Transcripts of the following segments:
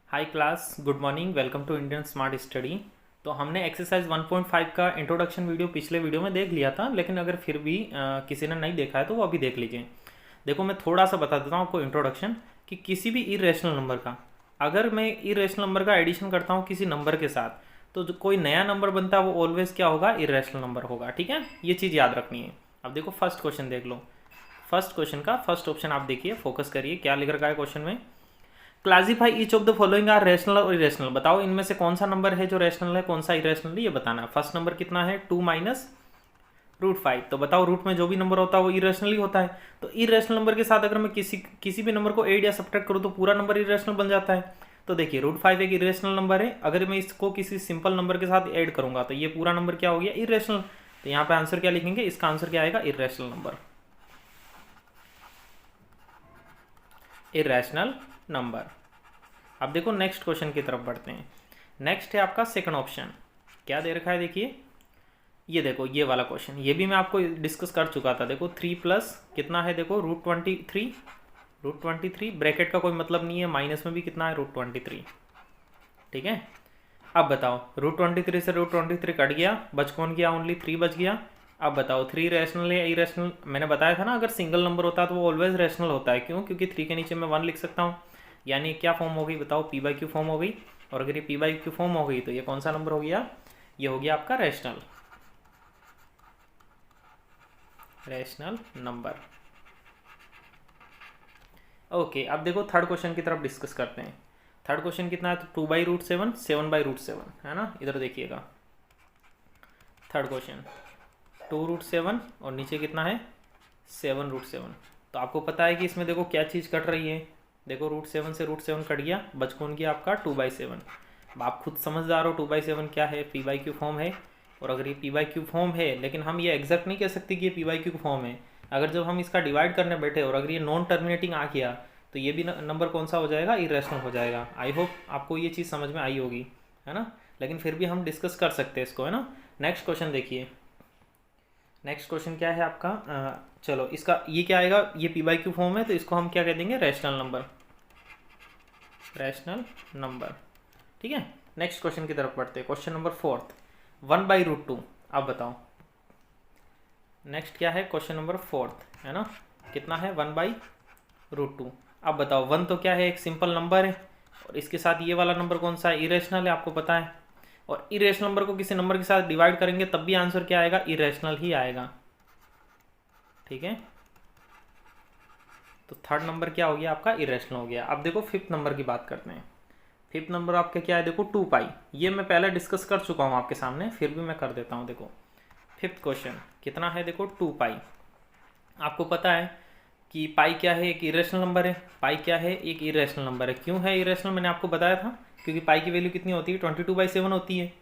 Hi class, good morning, welcome to Indian Smart Study. तो हमने exercise 1.5 का introduction video पिछले वीडियो में देख लिया था, लेकिन अगर फिर भी किसी ने नहीं देखा है तो वो अभी देख लीजिए। देखो, मैं थोड़ा सा बता देता हूँ आपको इंट्रोडक्शन कि किसी भी इरेशनल नंबर का, अगर मैं इरेशनल नंबर का एडिशन करता हूँ किसी नंबर के साथ, तो जो कोई नया नंबर बनता है वो ऑलवेज क्या होगा, इरेशनल नंबर होगा। ठीक है, ये चीज़ याद रखनी है। अब देखो फर्स्ट क्वेश्चन देख लो। फर्स्ट क्वेश्चन का फर्स्ट ऑप्शन आप देखिए, फोकस करिए क्या लिख रखा है क्वेश्चन में। Classify each of the following are rational और इरेशनल। बताओ इनमें से कौन सा नंबर है जो रेशनल है, कौन सा इरेशनल है, ये बताना है। फर्स्ट नंबर कितना है, 2 माइनस रूट 5। तो बताओ रूट में जो भी नंबर होता है वो इरेशनल ही होता है। तो इरेशनल नंबर के साथ अगर मैं किसी भी नंबर को ऐड या सब्ट्रैक्ट करूँ तो पूरा नंबर इरेशनल बन जाता है। तो देखिए रूट 5 एक इरेशनल नंबर है। अगर मैं इसको किसी सिंपल नंबर के साथ ऐड करूंगा तो ये पूरा नंबर क्या हो गया, इरेशनल। तो यहाँ पे आंसर क्या लिखेंगे, इसका आंसर क्या आएगा, इरेशनल नंबर। Irrational number. अब देखो नेक्स्ट क्वेश्चन की तरफ बढ़ते हैं। नेक्स्ट है आपका सेकंड ऑप्शन। क्या दे रखा है देखिए, ये देखो ये वाला क्वेश्चन, ये भी मैं आपको डिस्कस कर चुका था। देखो 3 प्लस कितना है, देखो √23। √23 ब्रैकेट का कोई मतलब नहीं है, माइनस में भी कितना है, √23। ठीक है, अब बताओ √23 से √23 कट गया, बच कौन गया, ओनली 3 बच गया। अब बताओ 3 रैशनल है या इरेशनल। मैंने बताया था ना, अगर सिंगल नंबर होता है तो वो ऑलवेज रैशनल होता है। क्यों? क्योंकि 3 के नीचे मैं 1 लिख सकता हूँ। यानी क्या फॉर्म हो गई, बताओ p/q फॉर्म हो गई। और अगर ये p/q फॉर्म हो गई तो ये कौन सा नंबर हो गया, ये हो गया आपका रैशनल नंबर। ओके, अब देखो थर्ड क्वेश्चन की तरफ डिस्कस करते हैं। थर्ड क्वेश्चन कितना है, तो 2/√7, 7/√7 है ना। इधर देखिएगा थर्ड क्वेश्चन, 2√7 और नीचे कितना है, 7√7। तो आपको पता है कि इसमें देखो क्या चीज़ कट रही है। देखो √7 से √7 कट गया, बच कौन गया आपका 2/7। अब आप खुद समझदार हो 2/7 क्या है, p/q फॉर्म है। और अगर ये p/q फॉर्म है, लेकिन हम ये एग्जैक्ट नहीं कह सकते कि ये p/q फॉर्म है। अगर जब हम इसका डिवाइड करने बैठे और अगर ये नॉन टर्मिनेटिंग आ गया तो ये भी नंबर कौन सा हो जाएगा, इरेशनल हो जाएगा। आई होप आपको ये चीज़ समझ में आई होगी, है ना। लेकिन फिर भी हम डिस्कस कर सकते हैं इसको, है ना। नेक्स्ट क्वेश्चन देखिए। नेक्स्ट क्वेश्चन क्या है आपका, चलो इसका ये क्या आएगा, ये p/q फॉर्म है तो इसको हम क्या कह देंगे, रैशनल नंबर। रैशनल नंबर, ठीक है। नेक्स्ट क्वेश्चन की तरफ बढ़ते हैं। Question number 4, 1/√2। अब बताओ नेक्स्ट क्या है, क्वेश्चन नंबर 4 है ना, कितना है 1/√2। अब बताओ 1 तो क्या है, एक सिंपल नंबर है। और इसके साथ ये वाला नंबर कौन सा है, इरेशनल है, आपको पता है। और इरेशनल नंबर को किसी नंबर के साथ डिवाइड करेंगे तब भी आंसर क्या आएगा, इरेशनल ही आएगा। ठीक है, तो थर्ड नंबर क्या हो गया आपका, इरेशनल हो गया। अब देखो फिफ्थ नंबर की बात करते हैं। फिफ्थ नंबर आपका क्या है, देखो 2π। ये मैं पहले डिस्कस कर चुका हूँ आपके सामने, फिर भी मैं कर देता हूँ। देखो फिफ्थ क्वेश्चन कितना है, देखो 2π। आपको पता है कि पाई क्या है, एक इरेशनल नंबर है। पाई क्या है, एक इरेशनल नंबर है। क्यों है इरेशनल, मैंने आपको बताया था, क्योंकि पाई की वैल्यू कितनी होती है, 22/7 होती है।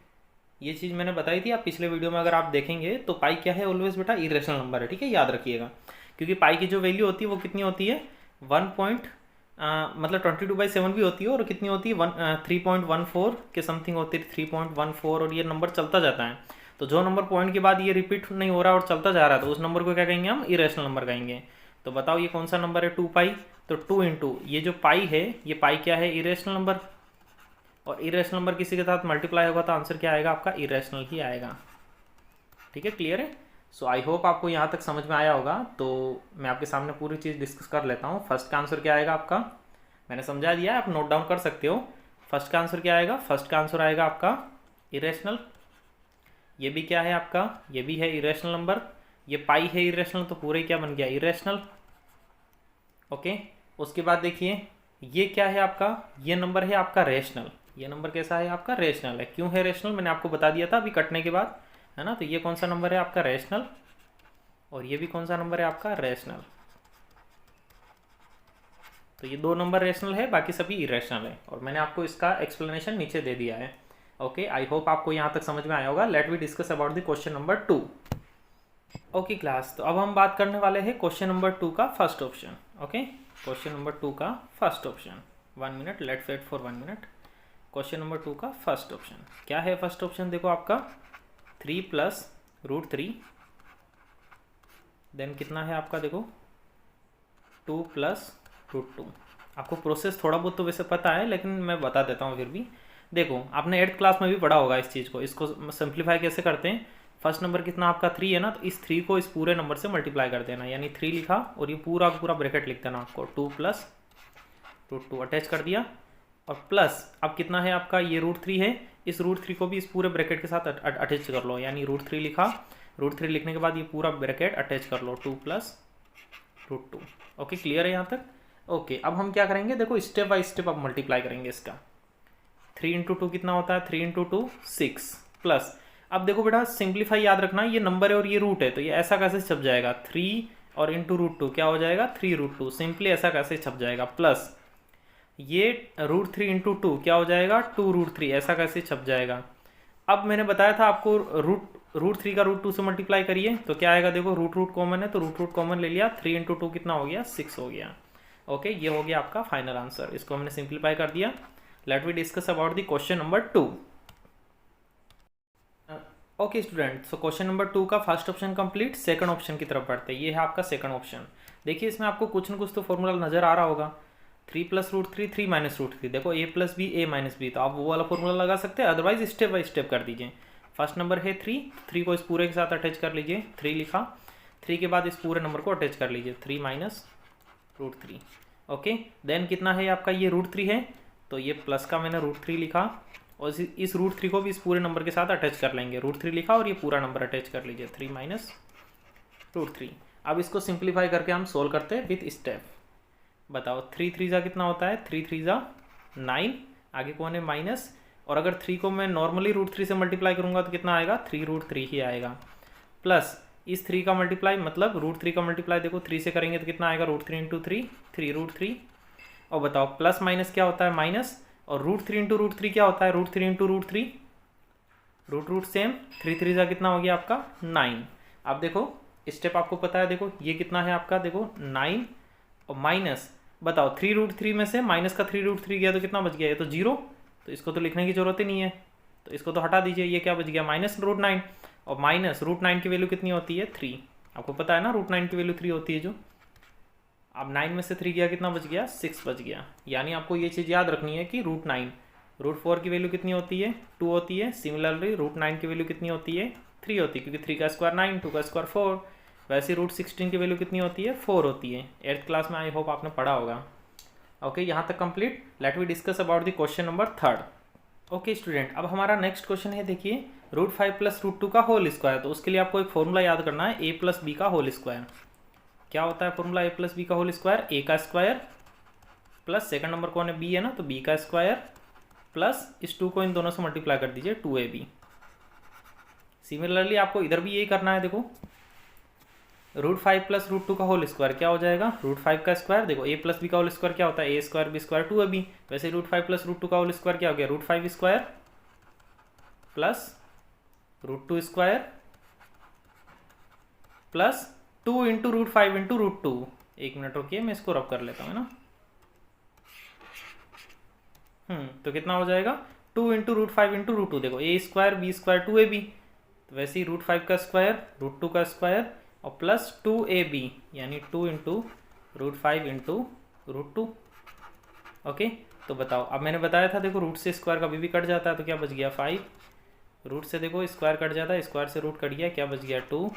ये चीज़ मैंने बताई थी, आप पिछले वीडियो में अगर आप देखेंगे तो पाई क्या है, ऑलवेज बेटा इरेशनल नंबर है। ठीक है, याद रखिएगा। क्योंकि पाई की जो वैल्यू होती है वो कितनी होती है, मतलब 22/7 भी होती है, और कितनी होती है 3.14 के समथिंग होती है, 3.14। और ये नंबर चलता जाता है। तो जो नंबर पॉइंट के बाद ये रिपीट नहीं हो रहा और चलता जा रहा है तो उस नंबर को क्या कहेंगे, हम इरेशनल नंबर कहेंगे। तो बताओ ये कौन सा नंबर है, 2π। तो 2 इंटू ये जो पाई है, ये पाई क्या है, इरेशनल नंबर। और इरेशनल नंबर किसी के साथ मल्टीप्लाई होगा तो आंसर क्या आएगा आपका, इरेशनल ही आएगा। ठीक है, क्लियर है। सो आई होप आपको यहाँ तक समझ में आया होगा। तो मैं आपके सामने पूरी चीज़ डिस्कस कर लेता हूँ। फर्स्ट का आंसर क्या आएगा आपका, मैंने समझा दिया है, आप नोट डाउन कर सकते हो। फर्स्ट का आंसर क्या आएगा, फर्स्ट का आंसर आएगा आपका इरेशनल। ये भी क्या है आपका, ये भी है इरेशनल नंबर। ये पाई है इरेशनल, तो पूरे क्या बन गया, इरेशनल। ओके, उसके बाद देखिए ये क्या है आपका, ये नंबर है आपका रेशनल। ये नंबर कैसा है आपका, रेशनल है। क्यों है रेशनल, मैंने आपको बता दिया था अभी कटने के बाद, है ना। तो ये कौन सा नंबर है आपका, रेशनल। और ये भी कौन सा नंबर है आपका, रेशनल। तो ये दो नंबर रेशनल है, बाकी सभी इरेशनल है। और मैंने आपको इसका एक्सप्लेनेशन नीचे दे दिया है। ओके, आई होप आपको यहाँ तक समझ में आया होगा। Let we discuss about the question number 2। Okay class, तो अब हम बात करने वाले हैं क्वेश्चन नंबर 2 का first option. Okay, question number 2 का first option. 1 minute, let's wait for 1 minute. Question number 2 का फर्स्ट ऑप्शन क्या है, फर्स्ट ऑप्शन देखो आपका 3 प्लस √3, देन कितना है आपका, देखो 2 प्लस √2। आपको प्रोसेस थोड़ा बहुत तो वैसे पता है, लेकिन मैं बता देता हूँ फिर भी। देखो आपने 8th क्लास में भी पढ़ा होगा इस चीज़ को। इसको सिंप्लीफाई कैसे करते हैं, फर्स्ट नंबर कितना आपका 3 है ना, तो इस 3 को इस पूरे नंबर से मल्टीप्लाई कर देना, यानी 3 लिखा और ये पूरा पूरा ब्रैकेट लिख देना आपको, 2 प्लस √2 अटैच कर दिया, और प्लस अब कितना है आपका, ये √3 है, इस √3 को भी इस पूरे ब्रैकेट के साथ अटैच कर लो, यानी √3 लिखा, √3 लिखने के बाद ये पूरा ब्रैकेट अटैच कर लो, 2 प्लस √2। ओके, क्लियर है यहाँ तक? ओके, अब हम क्या करेंगे, देखो स्टेप बाय स्टेप अब मल्टीप्लाई करेंगे इसका। 3 इंटू 2 कितना होता है, 3 इंटू 2 6 प्लस, अब देखो बेटा सिंप्लीफाई याद रखना, ये नंबर है और ये रूट है, तो ये ऐसा कैसे छप जाएगा, 3 और इंटू √2 क्या हो जाएगा, 3√2, सिंपली ऐसा कैसे छप जाएगा, प्लस ये √3 इंटू 2 क्या हो जाएगा, 2√3, ऐसा कैसे छप जाएगा। अब मैंने बताया था आपको √3 का √2 से मल्टीप्लाई करिए तो क्या आएगा, देखो रूट कॉमन है तो रूट कॉमन ले लिया, 3 इंटू 2 कितना हो गया, 6 हो गया। ओके, ये हो गया आपका फाइनल आंसर, इसको हमने सिंप्लीफाई कर दिया। Let we discuss about the question number 2। Okay student, so question number 2 का first option complete, second option की तरफ बढ़ते हैं। ये है आपका सेकंड ऑप्शन। देखिए इसमें आपको कुछ न कुछ तो फॉर्मूला नजर आ रहा होगा, 3 प्लस √3 3 माइनस √3, देखो a plus B a minus B, तो आप वो वाला फॉर्मूला लगा सकते हैं, अदरवाइज स्टेप बाय स्टेप कर दीजिए। फर्स्ट नंबर है 3 को इस पूरे के साथ अटैच कर लीजिए, 3 लिखा, 3 के बाद इस पूरे नंबर को अटैच कर लीजिए, 3 माइनस √3। ओके, देन कितना है आपका, ये √3 है, तो ये प्लस का मैंने √3 लिखा, और इस √3 को भी इस पूरे नंबर के साथ अटैच कर लेंगे, √3 लिखा और ये पूरा नंबर अटैच कर लीजिए, 3 माइनस √3। अब इसको सिंप्लीफाई करके हम सोल्व करते हैं विथ स्टेप। बताओ 3 3 जा कितना होता है, 3 3 जा 9, आगे कौन है माइनस, और अगर 3 को मैं नॉर्मली √3 से मल्टीप्लाई करूंगा तो कितना आएगा, 3√3 ही आएगा, प्लस इस 3 का मल्टीप्लाई मतलब √3 का मल्टीप्लाई देखो 3 से करेंगे तो कितना आएगा, √3 इंटू 3 3√3। और बताओ प्लस माइनस क्या होता है, माइनस, और √3 इंटू √3 क्या होता है, √3 इंटू √3 रूट सेम, 3 3 जा कितना हो गया आपका 9। अब देखो स्टेप आपको पता है, देखो ये कितना है आपका, देखो 9 और माइनस, बताओ 3√3 में से माइनस का 3√3 गया तो कितना बच गया, ये तो 0, तो इसको तो लिखने की जरूरत ही नहीं है, तो इसको तो हटा दीजिए, ये क्या बच गया, माइनस √9, और माइनस √9 की वैल्यू कितनी होती है, 3, आपको पता है ना √9 की वैल्यू 3 होती है जो, अब 9 में से 3 गया कितना बच गया, 6 बच गया। यानी आपको ये चीज़ याद रखनी है कि √9, √4 की वैल्यू कितनी होती है, 2 होती है, सिमिलरली √9 की वैल्यू कितनी होती है, 3 होती है, क्योंकि 3 का स्क्वायर 9, 2 का स्क्वायर 4, वैसे √16 की वैल्यू कितनी होती है, 4 होती है। 8th क्लास में आई होप आपने पढ़ा होगा। ओके, यहाँ तक complete. Let we discuss about the question number 3। Okay student, अब हमारा नेक्स्ट क्वेश्चन है, देखिए √5 प्लस √2 का होल स्क्वायर। तो उसके लिए आपको एक फॉर्मूला याद करना है, a प्लस बी का होल स्क्वायर। क्या होता है फॉर्मूला, a प्लस बी का होल स्क्वायर, a का स्क्वायर प्लस सेकंड नंबर कौन है, b है ना, तो b का स्क्वायर प्लस इस 2 को इन दोनों से मल्टीप्लाई कर दीजिए, 2ab। सिमिलरली आपको इधर भी यही करना है, देखो √5 प्लस √2 का होल स्क्वायर क्या हो जाएगा, √5 का स्क्वायर, देखो a प्लस बी का होल स्क्वायर क्या होता है, a square b square 2ab। वैसे √5 प्लस √2 का होल स्क्वायर क्या हो गया, √5 square plus √2 square plus 2 into √5 into √2। एक मिनट रुकिए, मैं इसको रब कर लेता हूँ ना। तो कितना हो जाएगा, 2 इंटू √5 इंटू √2, देखो a square b square 2ab, तो वैसे ही √5 का स्क्वायर √2 का स्क्वायर और प्लस 2ab, यानी 2 इंटू √5 इंटू √2। ओके, तो बताओ, अब मैंने बताया था देखो रूट से स्क्वायर कभी भी कट जाता है, तो क्या बच गया 5, रूट से देखो स्क्वायर कट जाता है, स्क्वायर से रूट कट गया, क्या बच गया 2,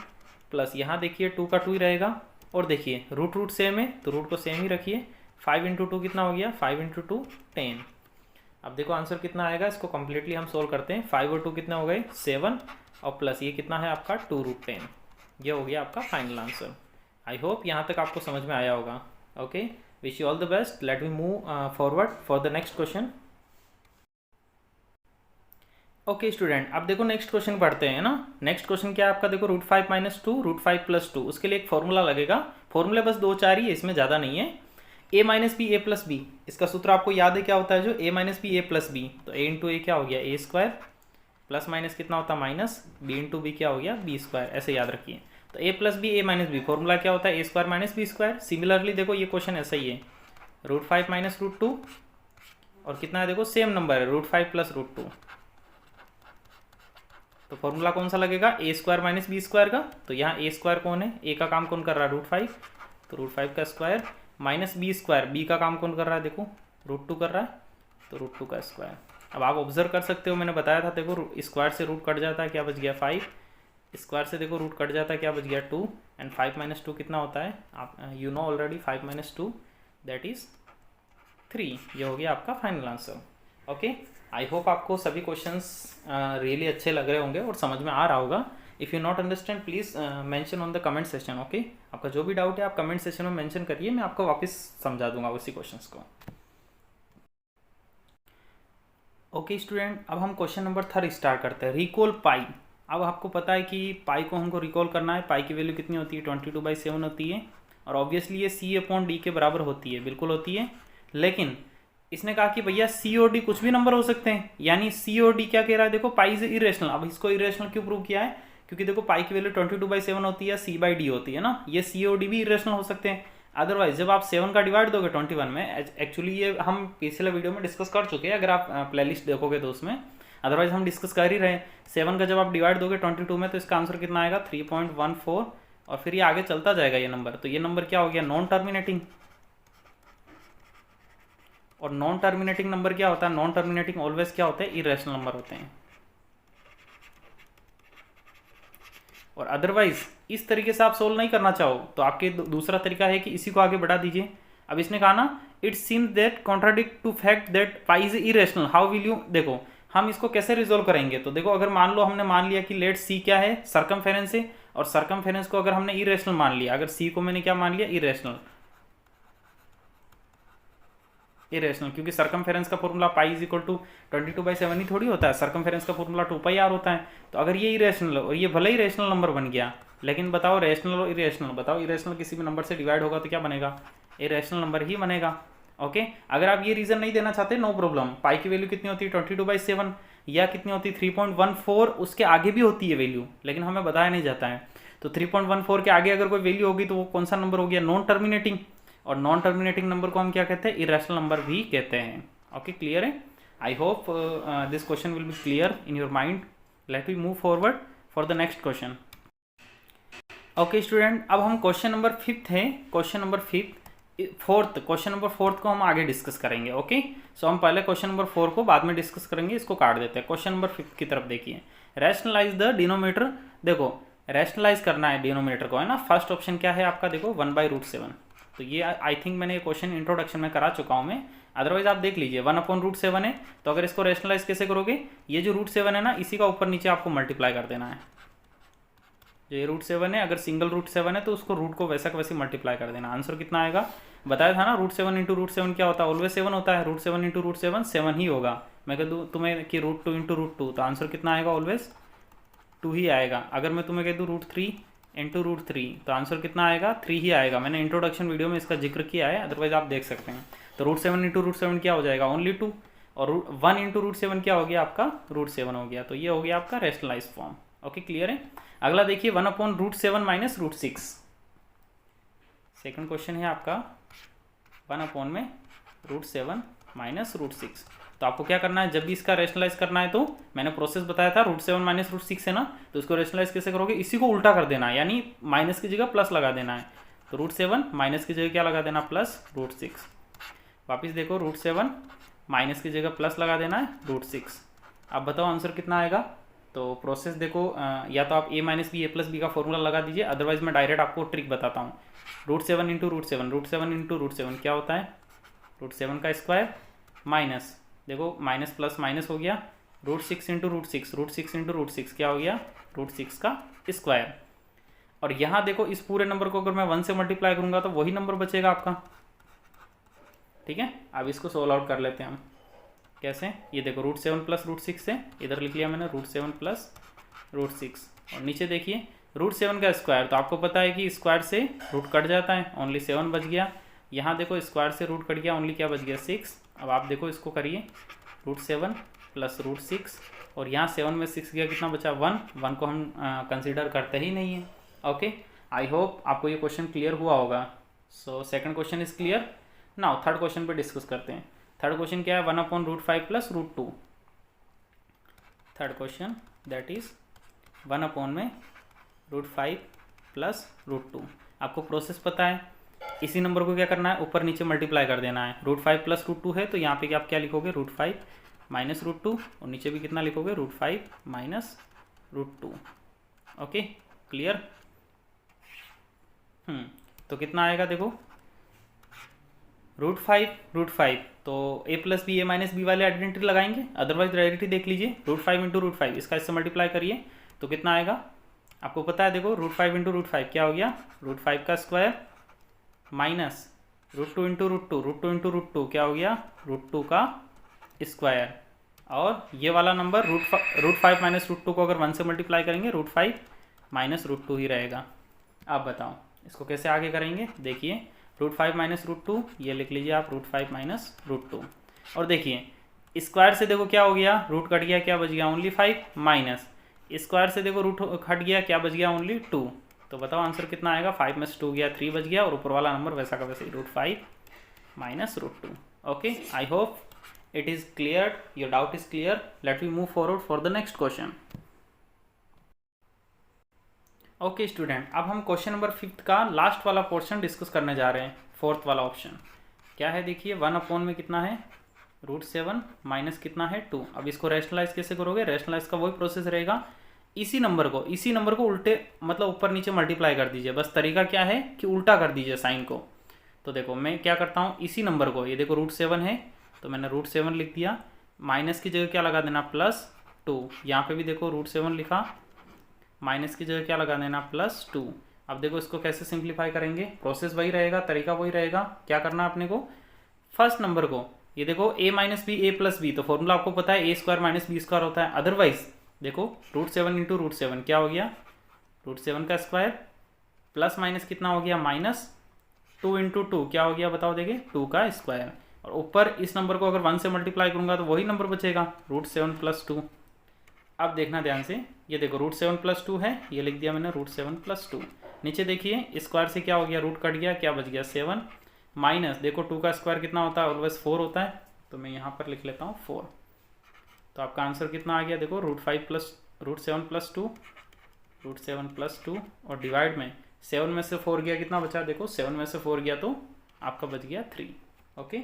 प्लस यहाँ देखिए 2 का 2 ही रहेगा, और देखिए रूट सेम है तो रूट को सेम ही रखिए, 5 इंटू 2 कितना हो गया, 5 इंटू 2 10। अब देखो आंसर कितना आएगा, इसको कम्प्लीटली हम सोल्व करते हैं। 5 और 2 कितना हो गए 7, और प्लस ये कितना है आपका 2√10। ये हो गया आपका फाइनल आंसर। आई होप यहाँ तक आपको समझ में आया होगा। Okay, wish you all the best. Let me move forward for the next question. Okay student, अब देखो नेक्स्ट क्वेश्चन पढ़ते हैं ना। नेक्स्ट क्वेश्चन क्या है आपका, देखो √5 माइनस 2 √5 प्लस 2, उसके लिए एक फॉर्मूला लगेगा। फॉर्मूले बस 2-4 ही है, इसमें ज़्यादा नहीं है। a minus B A plus B, इसका सूत्र आपको याद है क्या होता है, जो a minus B A plus B, तो a इंटू ए क्या हो गया a स्क्वायर, प्लस माइनस कितना होता है माइनस, b इंटू बी क्या हो गया b स्क्वायर, ऐसे याद रखिए। तो a plus B A minus B, formula क्या होता है a square minus B square. Similarly देखो ये क्वेश्चन ऐसा ही है, √5 माइनस √2, और कितना है देखो सेम नंबर है √5 प्लस √2, तो फॉर्मूला कौन सा लगेगा, a square minus B square का। तो यहाँ a स्क्वायर कौन है, a का काम कौन कर रहा है √5, तो √5 का square minus B square, B का काम कौन कर रहा है देखो, रूट टू कर रहा है, तो रूट टू का स्क्वायर। अब आप ऑब्जर्व कर सकते हो, मैंने बताया था देखो स्क्वायर से रूट कट जाता है, क्या बच गया 5, स्क्वायर से देखो रूट कट जाता है, क्या बच गया 2, एंड 5 माइनस 2 कितना होता है, आप you know already, 5 minus 2 that is 3। ये हो गया आपका final answer. Okay, I hope आपको सभी क्वेश्चंस रियली अच्छे लग रहे होंगे और समझ में आ रहा होगा। If you not understand please mention on the comment session. Okay, आपका जो भी डाउट है आप कमेंट सेशन में मेंशन करिए, मैं आपको वापस समझा दूंगा उसी क्वेश्चंस को। ओके स्टूडेंट, अब हम क्वेश्चन नंबर 3 स्टार्ट करते हैं, रिकॉल पाई। अब आपको पता है कि पाई को हमको रिकॉल करना है, पाई की वैल्यू कितनी होती है 22/7 होती है, और ऑब्वियसली ये C/D के बराबर होती है, बिल्कुल होती है। लेकिन इसने कहा कि भैया C/D कुछ भी नंबर हो सकते हैं, यानी C/D क्या कह रहा है देखो, पाई इज इरेशनल। अब इसको इरेशनल क्यों प्रूव किया है, क्योंकि देखो पाई की वैल्यू 22/7 होती है, C/D होती है ना, ये C/D भी इरेशनल हो सकते हैं। अदरवाइज जब आप 7 का डिवाइड दोगे 21 में, एक्चुअली ये हम पिछले वीडियो में डिस्कस कर चुके हैं, अगर आप प्लेलिस्ट देखोगे तो उसमें, अदरवाइज हम डिस्कस कर ही रहे हैं। 7 का जब आप डिवाइड दोगे 22 में, तो इसका आंसर कितना आएगा 3.14, और फिर ये आगे चलता जाएगा ये नंबर। तो ये नंबर क्या हो गया, नॉन टर्मिनेटिंग। और नॉन टर्मिनेटिंग नंबर क्या होता है, नॉन टर्मिनेटिंग ऑलवेज क्या होते हैं, इरेशनल नंबर होते हैं। और अदरवाइज इस तरीके से आप सोल्व नहीं करना चाहो तो आपके दूसरा तरीका है कि इसी को आगे बढ़ा दीजिए। अब इसने कहा ना, it seems that contradict to fact that pi is irrational, how will you, देखो हम इसको कैसे रिजोल्व करेंगे। तो देखो अगर मान लो हमने मान लिया कि लेट सी क्या है, सर्कमफेरेंस है, और सर्कमफेरेंस को अगर हमने इरेशनल मान लिया, अगर सी को मैंने क्या मान लिया, इरेशनल, इरेशनल, क्योंकि सर्कमफेरेंस का formula pi is equal to 22/7 ही थोड़ी होता है, सर्कमफेरेंस का फॉर्मूला 2πr होता है। तो अगर ये इरेशनल, और ये भले ही रेशनल नंबर बन गया, लेकिन बताओ रेशनल और इरेशनल, बताओ इरेशनल किसी भी नंबर से डिवाइड होगा तो क्या बनेगा, इरेशनल नंबर ही बनेगा। ओके, अगर आप ये रीजन नहीं देना चाहते नो प्रॉब्लम, पाई की वैल्यू कितनी होती है 22/7, या कितनी होती है 3.14, उसके आगे भी होती है वैल्यू, लेकिन हमें बताया नहीं जाता है। तो 3.14 के आगे अगर कोई वैल्यू होगी तो वो कौन सा नंबर हो गया, नॉन टर्मिनेटिंग, और नॉन टर्मिनेटिंग नंबर को हम क्या कहते हैं, इरेशनल नंबर भी कहते हैं। ओके, क्लियर है, I hope this question will be clear in your mind. Let we move forward for the next question. Okay student, अब हम क्वेश्चन नंबर 5 है, question number 4th, question number 4th को हम आगे डिस्कस करेंगे। Okay, सो हम पहले क्वेश्चन नंबर 4 को बाद में डिस्कस करेंगे, इसको काट देते हैं। क्वेश्चन नंबर 5 की तरफ देखिए, रैशनलाइज द डिनोमिनेटर। देखो रैशनलाइज करना है डिनोमिनेटर को, है ना। फर्स्ट ऑप्शन क्या है आपका, देखो 1/√7। तो ये आई थिंक मैंने ये क्वेश्चन इंट्रोडक्शन में करा चुका हूँ मैं, अदरवाइज आप देख लीजिए। 1/√7 है, तो अगर इसको रैशनलाइज कैसे करोगे, ये जो √7 है ना, इसी का ऊपर नीचे आपको मल्टीप्लाई कर देना है। जो ये √7 है, अगर सिंगल √7 है तो उसको रूट को वैसा का वैसे मल्टीप्लाई कर देना। आंसर कितना आएगा, बताया था ना, √7 × √7 क्या होता है, ऑलवेज 7 होता है, √7 × √7 7 ही होगा। मैं कह दूँ तुम्हें कि √2 × √2, तो आंसर कितना आएगा, ऑलवेज 2 ही आएगा। अगर मैं तुम्हें कह दूँ √3 × √3, तो आंसर कितना आएगा, 3 ही आएगा। मैंने इंट्रोडक्शन वीडियो में इसका जिक्र किया है, अदरवाइज आप देख सकते हैं। तो √7 × √7 क्या हो जाएगा, ओनली 2, और 1 × √7 क्या हो गया आपका, √7 हो गया। तो ये हो गया आपका रैशनलाइज फॉर्म। ओके, क्लियर है। अगला देखिए 1/√7 - √6। सेकंड क्वेश्चन है आपका 1/√7 - √6। तो आपको क्या करना है, जब भी इसका रैशनलाइज करना है, तो मैंने प्रोसेस बताया था, √7 - √6 है ना, तो इसको रैशनलाइज कैसे करोगे, इसी को उल्टा कर देना है, यानी माइनस की जगह प्लस लगा देना है। तो √7 माइनस की जगह क्या लगा देना, प्लस √6। वापिस देखो √7 माइनस की जगह प्लस लगा देना है √6। अब बताओ आंसर कितना आएगा। तो प्रोसेस देखो, या तो आप a - b a + b का फॉर्मूला लगा दीजिए, अदरवाइज मैं डायरेक्ट आपको ट्रिक बताता हूँ। √7 × √7, √7 × √7 क्या होता है, √7 का स्क्वायर, माइनस, देखो माइनस प्लस माइनस हो गया, √6 × √6, √6 × √6 क्या हो गया, √6 का स्क्वायर। और यहाँ देखो इस पूरे नंबर को अगर मैं 1 से मल्टीप्लाई करूँगा तो वही नंबर बचेगा आपका। ठीक है, अब इसको सोल्व आउट कर लेते हैं हम। कैसे, ये देखो √7 + √6 से, इधर लिख लिया मैंने √7 + √6, और नीचे देखिए √7 का स्क्वायर, तो आपको पता है कि स्क्वायर से रूट कट जाता है, ओनली 7 बच गया। यहाँ देखो स्क्वायर से रूट कट गया, ओनली क्या बच गया, 6। अब आप देखो इसको करिए, √7 + √6, और यहाँ 7 में 6 गया, कितना बचा, 1 को हम कंसिडर करते ही नहीं है। ओके, आई होप आपको ये क्वेश्चन क्लियर हुआ होगा। So second question is clear. Now third question पे डिस्कस करते हैं। थर्ड क्वेश्चन क्या है, 1/√5 + √2। Third question that is 1/√5 + √2। आपको प्रोसेस पता है, इसी नंबर को क्या करना है, ऊपर नीचे मल्टीप्लाई कर देना है। √5 प्लस √2 है तो यहाँ पे आप क्या लिखोगे, √5 माइनस √2, और नीचे भी कितना लिखोगे, √5 माइनस √2। Okay, clear. तो कितना आएगा देखो, √5 तो a plus B, A minus B वाले आइडेंटिटी लगाएंगे, अदरवाइज डायरेक्टली देख लीजिए, √5 इंटू √5 इसका इससे मल्टीप्लाई करिए तो कितना आएगा, आपको पता है देखो, √5 इंटू √5 क्या हो गया, √5 का स्क्वायर माइनस √2 इंटू √2, √2 इंटू √2 क्या हो गया, √2 का स्क्वायर, और ये वाला नंबर √5 माइनस √2 को अगर 1 से मल्टीप्लाई करेंगे √5 माइनस √2 ही रहेगा। आप बताओ इसको कैसे आगे करेंगे, देखिए √5 माइनस √2 ये लिख लीजिए आप, √5 माइनस √2, और देखिए स्क्वायर से देखो क्या हो गया, रूट कट गया, क्या बच गया, ओनली 5, माइनस स्क्वायर से देखो रूट हट गया, क्या बच गया, ओनली 2। तो बताओ आंसर कितना आएगा, 5 में से 2 गया, 3 बच गया, और ऊपर वाला नंबर वैसा का वैसे √5 minus √2। Okay, I hope it is clear, your doubt is clear. Let me move forward for the next question. Okay student, अब हम क्वेश्चन नंबर 5 का लास्ट वाला पोर्शन डिस्कस करने जा रहे हैं। 4th वाला ऑप्शन क्या है, देखिए 1/, में कितना है, √7 माइनस कितना है 2। अब इसको रैशनलाइज कैसे करोगे, रैशनलाइज का वही प्रोसेस रहेगा, इसी नंबर को उल्टे मतलब ऊपर नीचे मल्टीप्लाई कर दीजिए, बस तरीका क्या है कि उल्टा कर दीजिए साइन को। तो देखो मैं क्या करता हूँ, इसी नंबर को, ये देखो √7 है तो मैंने √7 लिख दिया, माइनस की जगह क्या लगा देना, +2। यहाँ पे भी देखो √7 लिखा, माइनस की जगह क्या लगा देना, +2। अब देखो इसको कैसे सिंप्लीफाई करेंगे, प्रोसेस वही रहेगा, तरीका वही रहेगा। क्या करना है अपने को, फर्स्ट नंबर को, ये देखो a minus B, A plus B, तो फॉर्मूला आपको पता है a² माइनस b² होता है। अदरवाइज देखो √7 इंटू √7 क्या हो गया, √7 का स्क्वायर, प्लस माइनस कितना हो गया, -2 इंटू 2 क्या हो गया, बताओ देखिए, 2 का स्क्वायर, और ऊपर इस नंबर को अगर 1 से मल्टीप्लाई करूंगा तो वही नंबर बचेगा, √7 प्लस 2। अब देखना ध्यान से, ये देखो √7 प्लस 2 है, ये लिख दिया मैंने √7 प्लस 2। नीचे देखिए स्क्वायर से क्या हो गया, रूट कट गया, क्या बच गया, 7, माइनस देखो 2 का स्क्वायर कितना होता है, ऑलवेज 4 होता है, तो मैं यहाँ पर लिख लेता हूँ 4। तो आपका आंसर कितना आ गया, देखो √7 प्लस 2, √7 प्लस 2, और डिवाइड में 7 में से 4 गया, कितना बचा, देखो 7 में से 4 गया तो आपका बच गया 3। ओके,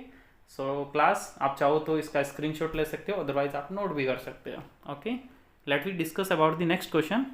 सो क्लास आप चाहो तो इसका स्क्रीनशॉट ले सकते हो, अदरवाइज आप नोट भी कर सकते हो। Okay, let we discuss about the next question.